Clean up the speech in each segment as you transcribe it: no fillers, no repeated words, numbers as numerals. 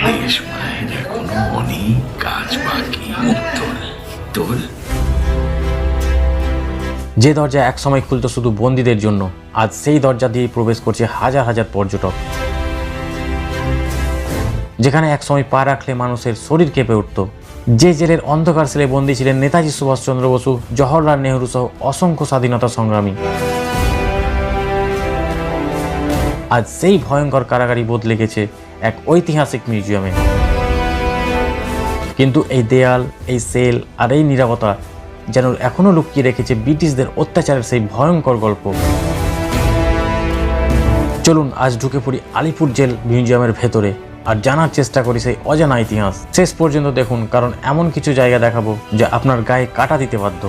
দেশ মায়ের এখনো অনেক কাজ বাকি। তোর যে দরজা একসময় খুলতো শুধু বন্দীদের জন্য, আজ সেই দরজা দিয়ে প্রবেশ করছে হাজার হাজার পর্যটক। যেখানে একসময় পা রাখলে মানুষের শরীর কেঁপে উঠত। যে জেলের অন্ধকার সেলে বন্দী ছিলেন নেতাজি সুভাষচন্দ্র বসু, জওহরলাল নেহরু সহ অসংখ্য স্বাধীনতা সংগ্রামী, আজ সেই ভয়ঙ্কর কারাগারই বদলে গেছে এক ঐতিহাসিক মিউজিয়ামে। কিন্তু এই দেয়াল, এই সেল আর এই নীরবতা যেন এখনো লুকিয়ে রেখেছে ব্রিটিশদের অত্যাচারের সেই ভয়ঙ্কর গল্প। চলুন আজ ঢুকে পড়ি আলিপুর জেল মিউজিয়ামের ভেতরে আর জানার চেষ্টা করি সেই অজানা ইতিহাস। শেষ পর্যন্ত দেখুন, কারণ এমন কিছু জায়গা দেখাবো যা আপনার গায়ে কাঁটা দিতে বাধ্য।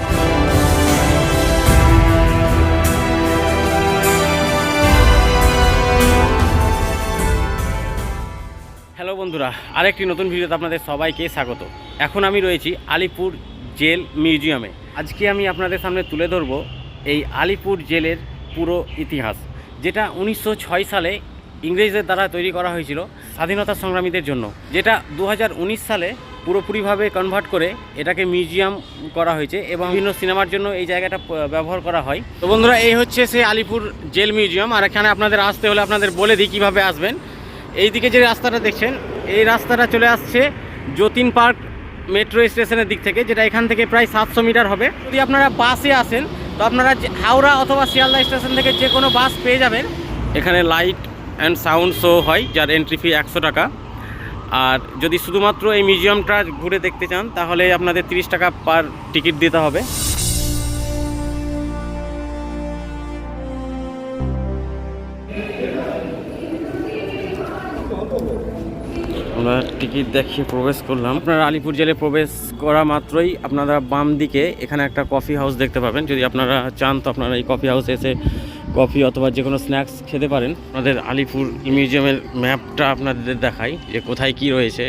হ্যালো বন্ধুরা, আরেকটি নতুন ভিডিওতে আপনাদের সবাইকে স্বাগত। এখন আমি রয়েছি আলিপুর জেল মিউজিয়ামে। আজকে আমি আপনাদের সামনে তুলে ধরব এই আলিপুর জেলের পুরো ইতিহাস, যেটা 1906 সালে ইংরেজদের দ্বারা তৈরি করা হয়েছিল স্বাধীনতা সংগ্রামীদের জন্য, যেটা 2019 সালে পুরোপুরিভাবে কনভার্ট করে এটাকে মিউজিয়াম করা হয়েছে এবং বিভিন্ন সিনেমার জন্য এই জায়গাটা ব্যবহার করা হয়। তো বন্ধুরা, এই হচ্ছে সেই আলিপুর জেল মিউজিয়াম। আর এখানে আপনাদের আসতে হলে আপনাদের বলে দিই কীভাবে আসবেন। এই দিকে যে রাস্তাটা দেখছেন, এই রাস্তাটা চলে আসছে যতীন পার্ক মেট্রো স্টেশনের দিক থেকে, যেটা এখান থেকে প্রায় 700 মিটার হবে। যদি আপনারা বাসে আসেন তো আপনারা হাওড়া অথবা শিয়ালদা স্টেশন থেকে যে কোনো বাস পেয়ে যাবেন। এখানে লাইট অ্যান্ড সাউন্ড শো হয়, যার এন্ট্রি ফি 100 টাকা। আর যদি শুধুমাত্র এই মিউজিয়ামটা ঘুরে দেখতে চান তাহলে আপনাদের 30 টাকা পার টিকিট দিতে হবে। আমরা টিকিট দেখিয়ে প্রবেশ করলাম। আপনারা আলিপুর জেলে প্রবেশ করা মাত্রই আপনারা বাম দিকে এখানে একটা কফি হাউস দেখতে পাবেন। যদি আপনারা চান তো আপনারা এই কফি হাউসে এসে কফি অথবা যে কোনো স্ন্যাক্স খেতে পারেন। আপনাদের আলিপুর মিউজিয়ামের ম্যাপটা আপনাদের দেখাই যে কোথায় কি রয়েছে।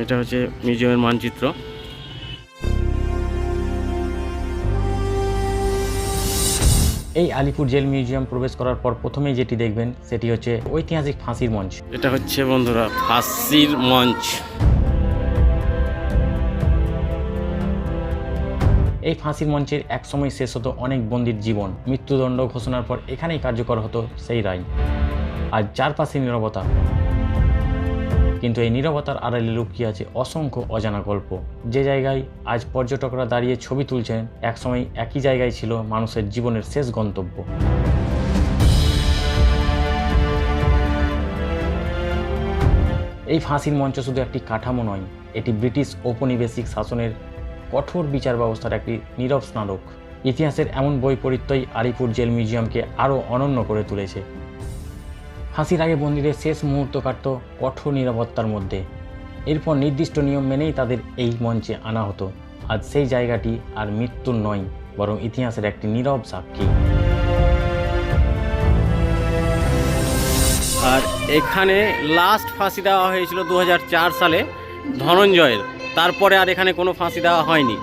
এটা হচ্ছে মিউজিয়ামের মানচিত্র। এই আলিপুর জেল মিউজিয়াম প্রবেশ করার পর প্রথমেই যেটি দেখবেন সেটি হচ্ছে ঐতিহাসিক ফাঁসির মঞ্চ। এটা হচ্ছে বন্ধুরা ফাঁসির মঞ্চ। এই ফাঁসির মঞ্চের এক সময় শেষ হতো অনেক বন্দীর জীবন। মৃত্যুদণ্ড ঘোষণার পর এখানেই কার্যকর হতো সেই রায়। আর চারপাশে নীরবতা, কিন্তু এই নীরবতার আড়ালে লুকিয়ে আছে অসংখ্য অজানা গল্প। যে জায়গায় আজ পর্যটকরা দাঁড়িয়ে ছবি তুলছেন, একসময় একই জায়গায় ছিল মানুষের জীবনের শেষ গন্তব্য। এই ফাঁসির মঞ্চ শুধু একটি কাঠামো নয়, এটি ব্রিটিশ ঔপনিবেশিক শাসনের কঠোর বিচার ব্যবস্থার একটি নীরব স্মারক। ইতিহাসের এমন বৈপরীত্যই আলিপুর জেল মিউজিয়ামকে আরও অনন্য করে তুলেছে। ফাঁসির আগে বন্দীদের শেষ মুহূর্ত কাটত কঠোর নিরাপত্তার মধ্যে। এরপর নির্দিষ্ট নিয়ম মেনেই তাদের এই মঞ্চে আনা হতো। আজ সেই জায়গাটি আর মৃত্যুর নয়, বরং ইতিহাসের একটি নীরব সাক্ষী। আর এখানে লাস্ট ফাঁসি দেওয়া হয়েছিল 2004 সালে ধনঞ্জয়ের। তারপরে আর এখানে কোনো ফাঁসি দেওয়া হয়নি।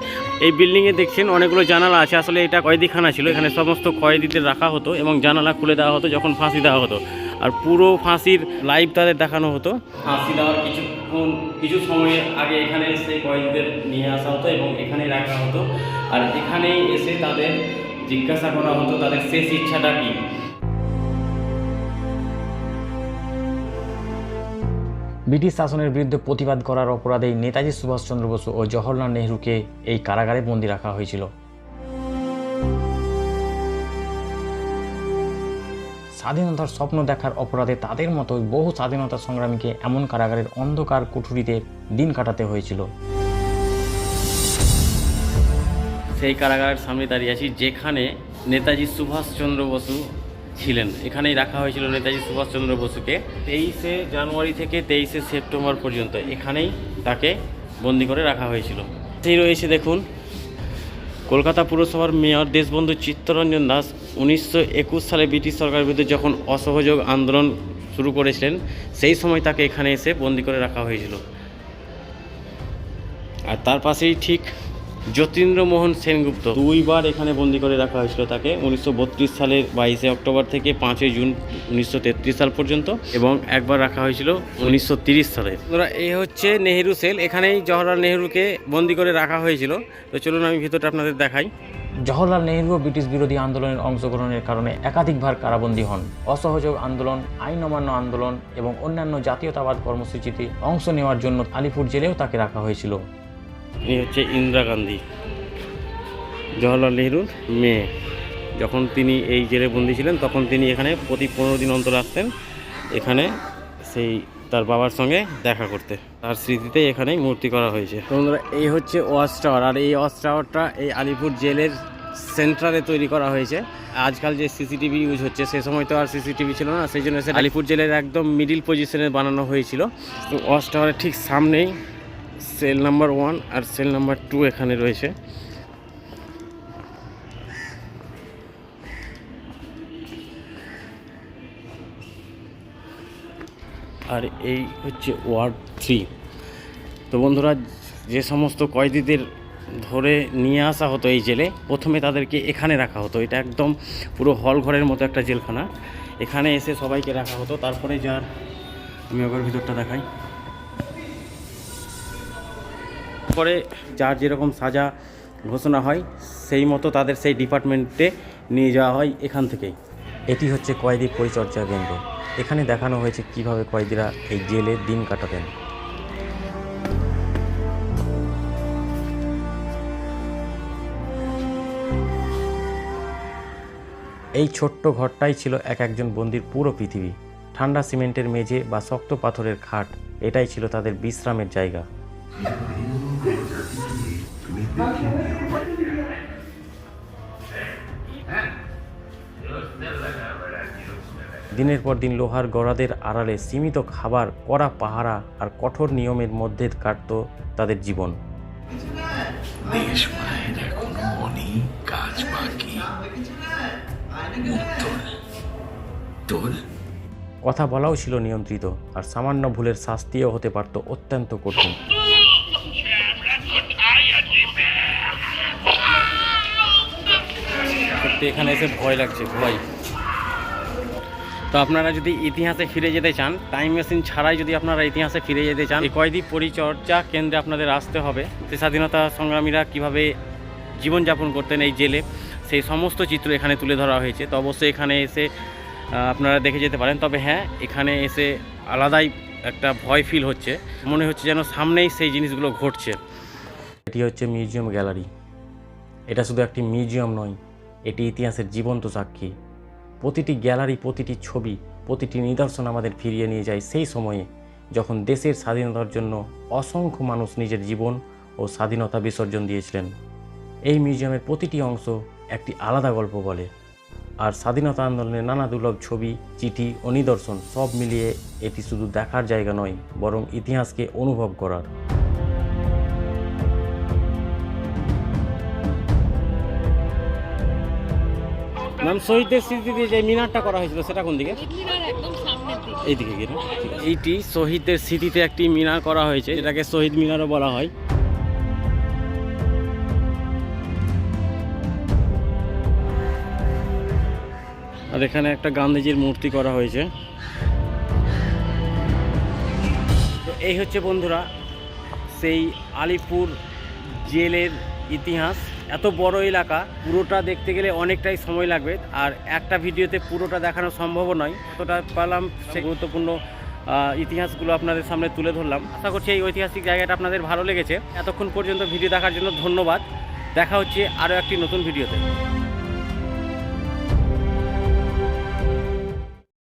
এই বিল্ডিংয়ে দেখছেন অনেকগুলো জানালা আছে। আসলে এটা কয়েদিখানা ছিল। এখানে সমস্ত কয়েদিদের রাখা হতো এবং জানালা খুলে দেওয়া হতো যখন ফাঁসি দেওয়া হতো। আর পুরো ফাঁসির লাইভ তাদের দেখানো হতো। ফাঁসি দেওয়ার কিছু সময় আগে এখানে সেই কয়েদিদের নিয়ে আসা হতো এবং এখানেই রাখা হতো। আর এখানেই এসে তাদের জিজ্ঞাসা করা হতো তাদের শেষ ইচ্ছাটা কী। ব্রিটিশ শাসনের বিরুদ্ধে প্রতিবাদ করার অপরাধেই নেতাজি সুভাষচন্দ্র বসু ও জওহরলাল নেহরুকে এই কারাগারে বন্দী রাখা হয়েছিল। স্বাধীনতার স্বপ্ন দেখার অপরাধে তাদের মতোই বহু স্বাধীনতা সংগ্রামীকে এমন কারাগারের অন্ধকার কুঠুরিতে দিন কাটাতে হয়েছিল। সেই কারাগারের সামনে দাঁড়িয়ে আছি যেখানে নেতাজি সুভাষচন্দ্র বসু ছিলেন। এখানেই রাখা হয়েছিল নেতাজি সুভাষচন্দ্র বসুকে 23শে জানুয়ারি থেকে 23শে সেপ্টেম্বর পর্যন্ত এখানেই তাকে বন্দি করে রাখা হয়েছিল। সেই রয়েছে দেখুন কলকাতা পুরসভার মেয়র দেশবন্ধু চিত্তরঞ্জন দাস 1921 সালে ব্রিটিশ সরকারের বিরুদ্ধে যখন অসহযোগ আন্দোলন শুরু করেছিলেন সেই সময় তাকে এখানে এসে বন্দি করে রাখা হয়েছিল। আর তার পাশেই ঠিক যতীন্দ্রমোহন সেনগুপ্ত 2বার এখানে বন্দি করে রাখা হয়েছিল তাকে 1932 সালের 22শে অক্টোবর থেকে 5ই জুন 1933 সাল পর্যন্ত, এবং একবার রাখা হয়েছিল 1930 সালে। এই হচ্ছে নেহেরু সেল, এখানেই জওহরলাল নেহেরুকে বন্দি করে রাখা হয়েছিল। তো চলুন আমি ভিতরটা আপনাদের দেখাই। জওহরলাল নেহরু ব্রিটিশ বিরোধী আন্দোলনের অংশগ্রহণের কারণে একাধিকবার কারাবন্দী হন। অসহযোগ আন্দোলন, আইন অমান্য আন্দোলন এবং অন্যান্য জাতীয়তাবাদ কর্মসূচিতে অংশ নেওয়ার জন্য আলিপুর জেলেও তাকে রাখা হয়েছিল। এই হচ্ছে ইন্দিরা গান্ধী, জওহরলাল নেহরুর মেয়ে। যখন তিনি এই জেলে বন্দী ছিলেন তখন তিনি এখানে প্রতি 15 দিন অন্তর আসতেন এখানে সেই তার বাবার সঙ্গে দেখা করতে। তার স্মৃতিতে এখানেই মূর্তি করা হয়েছে। তোমরা এই হচ্ছে ওয়াচ টাওয়ার, আর এই ওয়াচ টাওয়ারটা এই আলিপুর জেলের সেন্ট্রালে তৈরি করা হয়েছে। আজকাল যে সিসিটিভি ইউজ হচ্ছে সে সময় তো আর সিসিটিভি ছিল না, সেই জন্য আলিপুর জেলের একদম মিডিল পজিশনে বানানো হয়েছিল। তো ওয়াচ টাওয়ারের ঠিক সামনেই সেল নাম্বার 1 আর সেল নাম্বার 2 এখানে রয়েছে। আর এই হচ্ছে ওয়ার্ড 3। তো বন্ধুরা, যে সমস্ত কয়েদিদের ধরে নিয়ে আসা হতো এই জেলে, প্রথমে তাদেরকে এখানে রাখা হতো। এটা একদম পুরো হল ঘরের মতো একটা জেলখানা, এখানে এসে সবাইকে রাখা হতো। তারপরে আমি ওর ভিতরটা দেখাই। পরে যার যেরকম সাজা ঘোষণা হয় সেই মতো তাদের সেই ডিপার্টমেন্টে নিয়ে যাওয়া হয় এখান থেকেই। এটি হচ্ছে কয়েদি পরিচর্যা কেন্দ্র। এখানে দেখানো হয়েছে কিভাবে কয়েদিরা এই জেলে দিন কাটাতেন। এই ছোট্ট ঘরটাই ছিল একজন বন্দির পুরো পৃথিবী। ঠান্ডা সিমেন্টের মেঝে বা শক্ত পাথরের খাট, এটাই ছিল তাদের বিশ্রামের জায়গা। দিনের পর দিন লোহার গড়াদের আড়ালে সীমিত খাবার, কড়া পাহারা আর কঠোর নিয়মের মধ্যে কাটত তাদের জীবন। দেশ মায়ের এখনো অনেক কাজ বাকি। তোর কথা বলাও ছিল নিয়ন্ত্রিত, আর সামান্য ভুলের শাস্তিও হতে পারত অত্যন্ত কঠিন। এখানে এসে ভয় লাগছে, ভয়। তো আপনারা যদি ইতিহাসে ফিরে যেতে চান, টাইম মেশিন ছাড়াই যদি আপনারা ইতিহাসে ফিরে যেতে চান, এই কয়েদি পরিচর্যা কেন্দ্রে আপনাদের আসতে হবে। সেই স্বাধীনতা সংগ্রামীরা কীভাবে জীবনযাপন করতেন এই জেলে, সেই সমস্ত চিত্র এখানে তুলে ধরা হয়েছে। তো অবশ্যই এখানে এসে আপনারা দেখে যেতে পারেন। তবে হ্যাঁ, এখানে এসে আলাদাই একটা ভয় ফিল হচ্ছে, মনে হচ্ছে যেন সামনেই সেই জিনিসগুলো ঘটছে। এটি হচ্ছে মিউজিয়াম গ্যালারি। এটা শুধু একটি মিউজিয়াম নয়, এটি ইতিহাসের জীবন্ত সাক্ষী। প্রতিটি গ্যালারি, প্রতিটি ছবি, প্রতিটি নিদর্শন আমাদের ফিরিয়ে নিয়ে যায় সেই সময়ে যখন দেশের স্বাধীনতার জন্য অসংখ্য মানুষ নিজের জীবন ও স্বাধীনতা বিসর্জন দিয়েছিলেন। এই মিউজিয়ামের প্রতিটি অংশ একটি আলাদা গল্প বলে, আর স্বাধীনতা আন্দোলনের নানা দুর্লভ ছবি, চিঠি ও নিদর্শন সব মিলিয়ে এটি শুধু দেখার জায়গা নয়, বরং ইতিহাসকে অনুভব করার। ম্যাম, শহীদদের স্মৃতিতে যে মিনারটা করা হয়েছিল সেটা কোন দিকে? এই দিকে গিয়ে। এইটি শহীদদের স্মৃতিতে একটি মিনার করা হয়েছে, এটাকে শহীদ মিনারও বলা হয়। আর এখানে একটা গান্ধীজির মূর্তি করা হয়েছে। তো এই হচ্ছে বন্ধুরা সেই আলিপুর জেলের ইতিহাস। এত বড় এলাকা, পুরোটা দেখতে গেলে অনেকটাই সময় লাগবে, আর একটা ভিডিওতে পুরোটা দেখানো সম্ভব নয়। যতটা পারলাম সেই গুরুত্বপূর্ণ ইতিহাসগুলো আপনাদের সামনে তুলে ধরলাম। আশা করছি এই ঐতিহাসিক জায়গাটা আপনাদের ভালো লেগেছে। এতক্ষণ পর্যন্ত ভিডিও দেখার জন্য ধন্যবাদ। দেখা হচ্ছে আরও একটি নতুন ভিডিওতে।